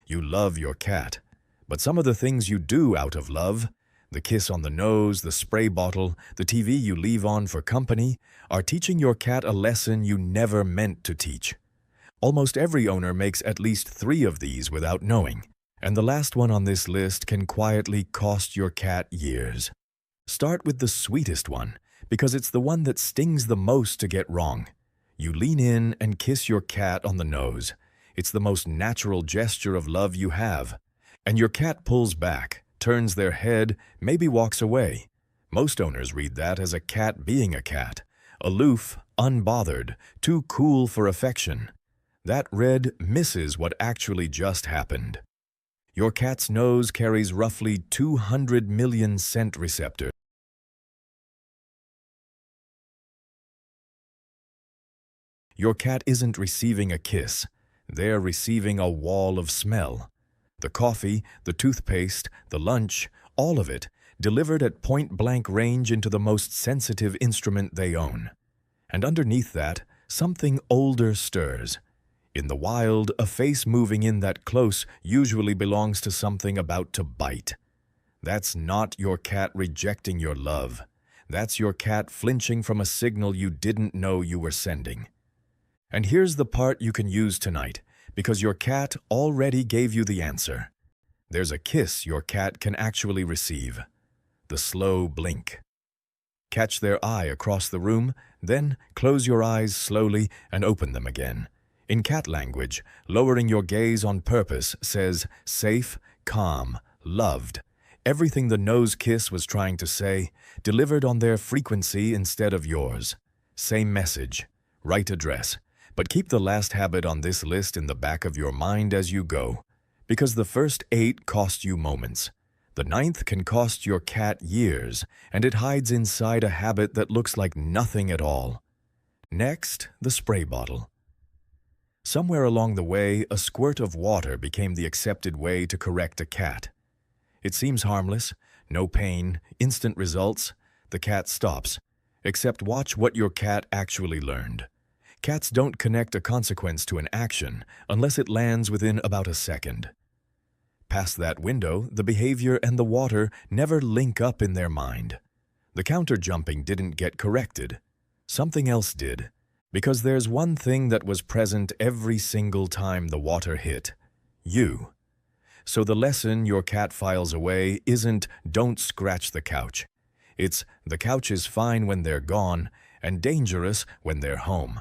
You love your cat. But some of the things you do out of love, the kiss on the nose, the spray bottle, the TV you leave on for company, are teaching your cat a lesson you never meant to teach. Almost every owner makes at least 3 of these without knowing, and the last one on this list can quietly cost your cat years. Start with the sweetest one, because it's the one that stings the most to get wrong. You lean in and kiss your cat on the nose. It's the most natural gesture of love you have. And your cat pulls back, turns their head, maybe walks away. Most owners read that as a cat being a cat, aloof, unbothered, too cool for affection. That read misses what actually just happened. Your cat's nose carries roughly 200 million scent receptors. Your cat isn't receiving a kiss. They're receiving a wall of smell. The coffee, the toothpaste, the lunch, all of it, delivered at point-blank range into the most sensitive instrument they own. And underneath that, something older stirs. In the wild, a face moving in that close usually belongs to something about to bite. That's not your cat rejecting your love. That's your cat flinching from a signal you didn't know you were sending. And here's the part you can use tonight, because your cat already gave you the answer. There's a kiss your cat can actually receive. The slow blink. Catch their eye across the room, then close your eyes slowly and open them again. In cat language, lowering your gaze on purpose says safe, calm, loved. Everything the nose kiss was trying to say, delivered on their frequency instead of yours. Same message, right address. But keep the last habit on this list in the back of your mind as you go, because the first 8 cost you moments. The 9th can cost your cat years, and it hides inside a habit that looks like nothing at all. Next, the spray bottle. Somewhere along the way, a squirt of water became the accepted way to correct a cat. It seems harmless, no pain, instant results. The cat stops. Except watch what your cat actually learned. Cats don't connect a consequence to an action unless it lands within about a second. Past that window, the behavior and the water never link up in their mind. The counter-jumping didn't get corrected. Something else did, because there's one thing that was present every single time the water hit: you. So the lesson your cat files away isn't "don't scratch the couch." It's "the couch is fine when they're gone and dangerous when they're home."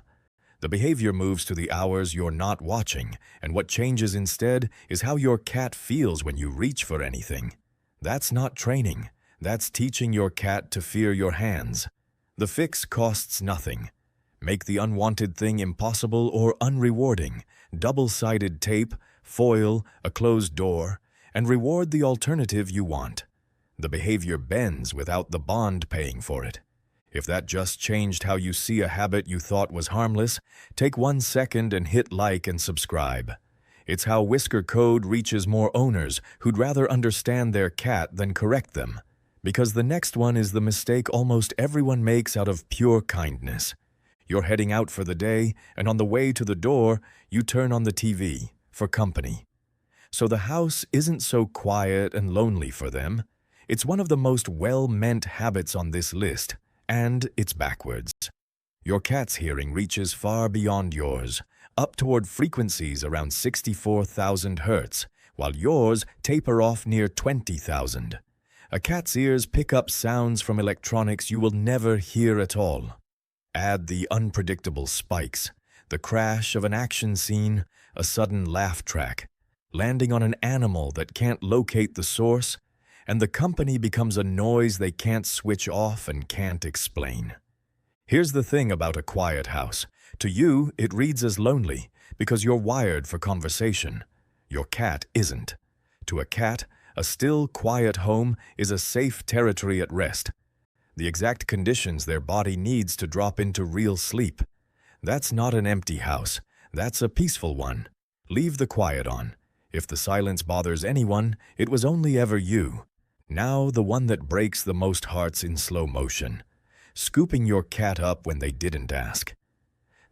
The behavior moves to the hours you're not watching, and what changes instead is how your cat feels when you reach for anything. That's not training. That's teaching your cat to fear your hands. The fix costs nothing. Make the unwanted thing impossible or unrewarding. Double-sided tape, foil, a closed door, and reward the alternative you want. The behavior bends without the bond paying for it. If that just changed how you see a habit you thought was harmless, take 1 second and hit like and subscribe. It's how Whisker code reaches more owners who'd rather understand their cat than correct them. Because the next one is the mistake almost everyone makes out of pure kindness. You're heading out for the day, and on the way to the door, you turn on the TV for company. So the house isn't so quiet and lonely for them. It's one of the most well-meant habits on this list. And it's backwards. Your cat's hearing reaches far beyond yours, up toward frequencies around 64,000 hertz, while yours taper off near 20,000. A cat's ears pick up sounds from electronics you will never hear at all. Add the unpredictable spikes, the crash of an action scene, a sudden laugh track, landing on an animal that can't locate the source, and the company becomes a noise they can't switch off and can't explain. Here's the thing about a quiet house. To you, it reads as lonely because you're wired for conversation. Your cat isn't. To a cat, a still, quiet home is a safe territory at rest. The exact conditions their body needs to drop into real sleep. That's not an empty house. That's a peaceful one. Leave the quiet on. If the silence bothers anyone, it was only ever you. Now the one that breaks the most hearts in slow motion. Scooping your cat up when they didn't ask.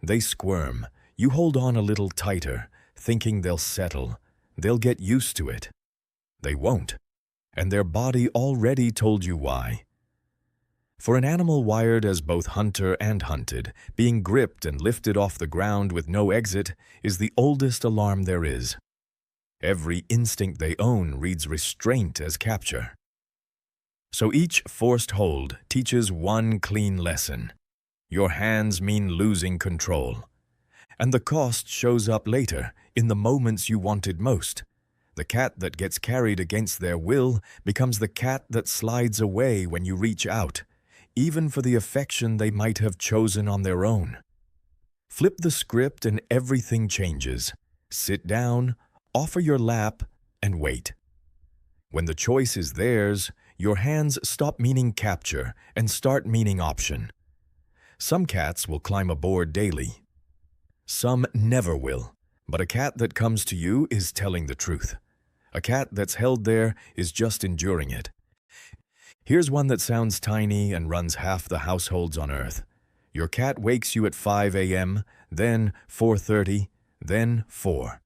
They squirm. You hold on a little tighter, thinking they'll settle. they'll get used to it. They won't, and their body already told you why. For an animal wired as both hunter and hunted, being gripped and lifted off the ground with no exit is the oldest alarm there is. Every instinct they own reads restraint as capture. So each forced hold teaches one clean lesson. Your hands mean losing control. And the cost shows up later, in the moments you wanted most. The cat that gets carried against their will becomes the cat that slides away when you reach out, even for the affection they might have chosen on their own. Flip the script and everything changes. Sit down, offer your lap, and wait. When the choice is theirs, your hands stop meaning capture and start meaning option. Some cats will climb aboard daily. Some never will, but a cat that comes to you is telling the truth. A cat that's held there is just enduring it. Here's one that sounds tiny and runs half the households on Earth. Your cat wakes you at 5 a.m., then 4:30, then 4.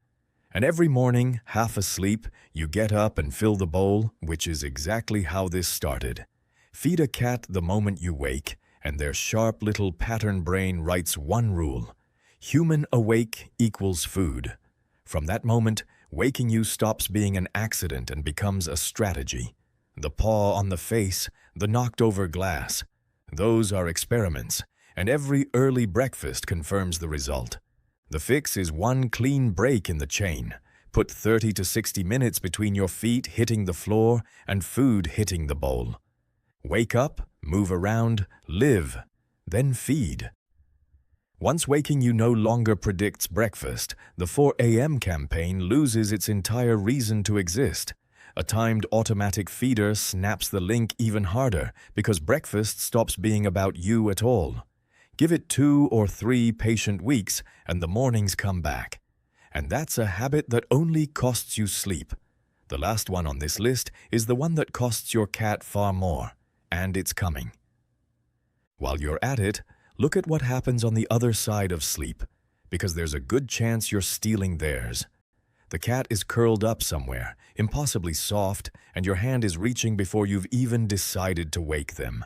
And every morning, half asleep, you get up and fill the bowl, which is exactly how this started. Feed a cat the moment you wake, and their sharp little pattern brain writes one rule: human awake equals food. From that moment, waking you stops being an accident and becomes a strategy. The paw on the face, the knocked-over glass. Those are experiments, and every early breakfast confirms the result. The fix is one clean break in the chain. Put 30 to 60 minutes between your feet hitting the floor and food hitting the bowl. Wake up, move around, live, then feed. Once waking you no longer predicts breakfast, the 4 a.m. campaign loses its entire reason to exist. A timed automatic feeder snaps the link even harder because breakfast stops being about you at all. Give it 2 or 3 patient weeks and the mornings come back. And that's a habit that only costs you sleep. The last one on this list is the one that costs your cat far more, and it's coming. While you're at it, look at what happens on the other side of sleep, because there's a good chance you're stealing theirs. The cat is curled up somewhere, impossibly soft, and your hand is reaching before you've even decided to wake them.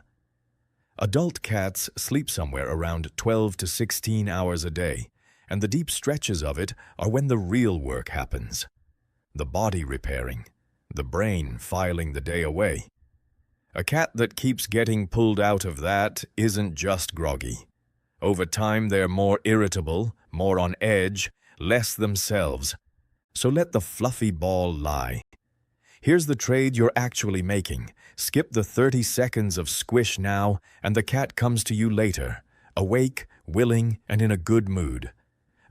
Adult cats sleep somewhere around 12 to 16 hours a day, and the deep stretches of it are when the real work happens. The body repairing, the brain filing the day away. A cat that keeps getting pulled out of that isn't just groggy. Over time, they're more irritable, more on edge, less themselves. So let the fluffy ball lie. Here's the trade you're actually making. Skip the 30 seconds of squish now, and the cat comes to you later, awake, willing, and in a good mood.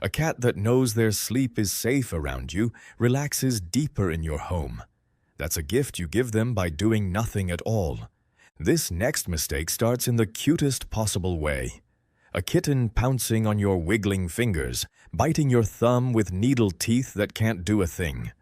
A cat that knows their sleep is safe around you relaxes deeper in your home. That's a gift you give them by doing nothing at all. This next mistake starts in the cutest possible way. A kitten pouncing on your wiggling fingers, biting your thumb with needle teeth that can't do a thing.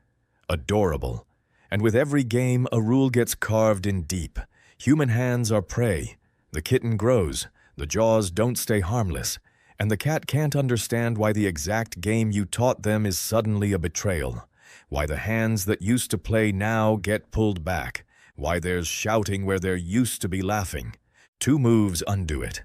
Adorable. And with every game, a rule gets carved in deep. Human hands are prey. The kitten grows. The jaws don't stay harmless. And the cat can't understand why the exact game you taught them is suddenly a betrayal. Why the hands that used to play now get pulled back. Why there's shouting where there used to be laughing. 2 moves undo it.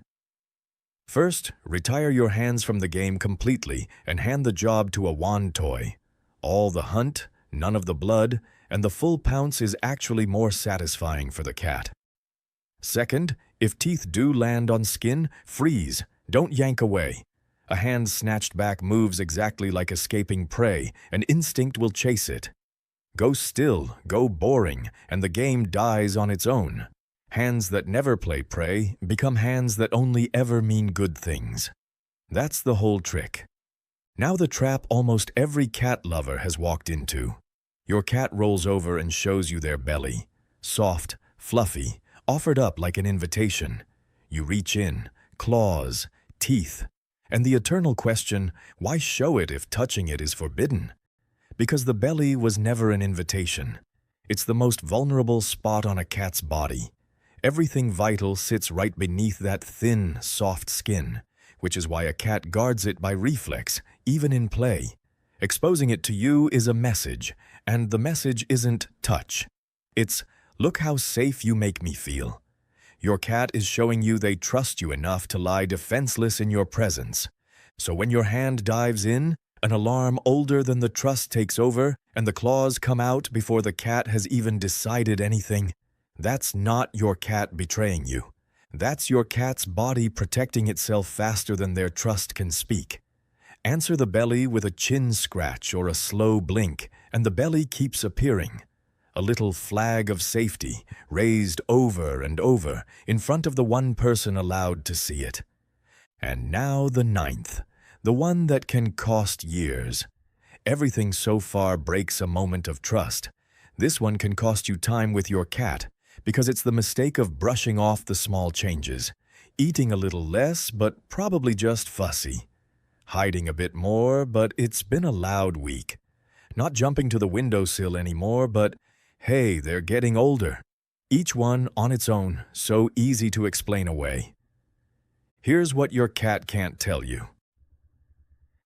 First, retire your hands from the game completely and hand the job to a wand toy. All the hunt, none of the blood, and the full pounce is actually more satisfying for the cat. Second, if teeth do land on skin, freeze. Don't yank away. A hand snatched back moves exactly like escaping prey, and instinct will chase it. Go still, go boring, and the game dies on its own. Hands that never play prey become hands that only ever mean good things. That's the whole trick. Now the trap almost every cat lover has walked into. Your cat rolls over and shows you their belly. Soft, fluffy, offered up like an invitation. You reach in, claws, teeth, and the eternal question, why show it if touching it is forbidden? Because the belly was never an invitation. It's the most vulnerable spot on a cat's body. Everything vital sits right beneath that thin, soft skin, which is why a cat guards it by reflex, even in play. Exposing it to you is a message, and the message isn't touch. It's, look how safe you make me feel. Your cat is showing you they trust you enough to lie defenseless in your presence. So when your hand dives in, an alarm older than the trust takes over, and the claws come out before the cat has even decided anything, that's not your cat betraying you. That's your cat's body protecting itself faster than their trust can speak. Answer the belly with a chin scratch or a slow blink, and the belly keeps appearing. A little flag of safety, raised over and over, in front of the one person allowed to see it. And now the ninth, the one that can cost years. Everything so far breaks a moment of trust. This one can cost you time with your cat, because it's the mistake of brushing off the small changes, eating a little less, but probably just fussy, hiding a bit more, but it's been a loud week, not jumping to the windowsill anymore, but hey, they're getting older. Each one on its own, so easy to explain away. Here's what your cat can't tell you.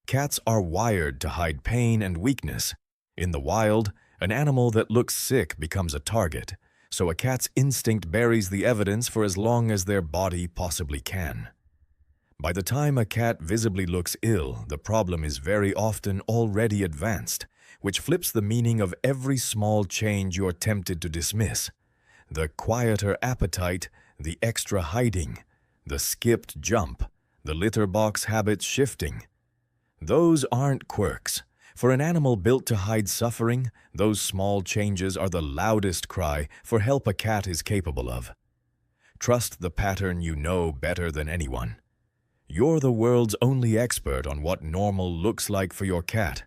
Cats are wired to hide pain and weakness. In the wild, an animal that looks sick becomes a target, so a cat's instinct buries the evidence for as long as their body possibly can. By the time a cat visibly looks ill, the problem is very often already advanced, which flips the meaning of every small change you're tempted to dismiss. The quieter appetite, the extra hiding, the skipped jump, the litter box habits shifting. Those aren't quirks. For an animal built to hide suffering, those small changes are the loudest cry for help a cat is capable of. Trust the pattern you know better than anyone. You're the world's only expert on what normal looks like for your cat.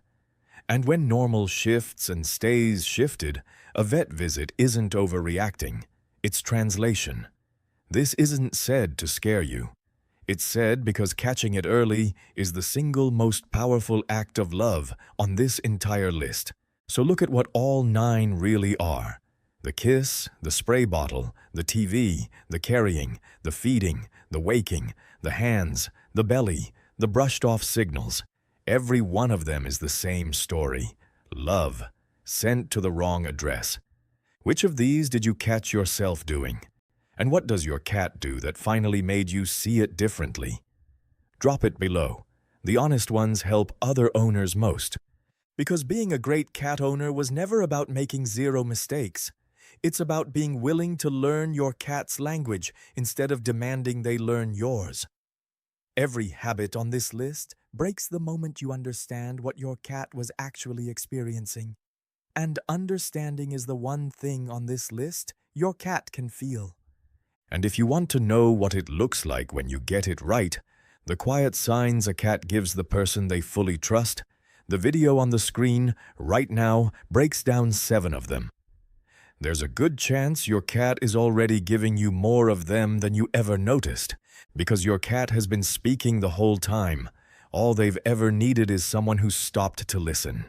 And when normal shifts and stays shifted, a vet visit isn't overreacting. It's translation. This isn't said to scare you. It's said because catching it early is the single most powerful act of love on this entire list. So look at what all 9 really are. The kiss, the spray bottle, the TV, the carrying, the feeding, the waking, the hands, the belly, the brushed-off signals. Every one of them is the same story. Love, sent to the wrong address. Which of these did you catch yourself doing? And what does your cat do that finally made you see it differently? Drop it below. The honest ones help other owners most. Because being a great cat owner was never about making 0 mistakes. It's about being willing to learn your cat's language instead of demanding they learn yours. Every habit on this list breaks the moment you understand what your cat was actually experiencing. And understanding is the one thing on this list your cat can feel. And if you want to know what it looks like when you get it right, the quiet signs a cat gives the person they fully trust, the video on the screen right now breaks down 7 of them. There's a good chance your cat is already giving you more of them than you ever noticed, because your cat has been speaking the whole time. All they've ever needed is someone who stopped to listen.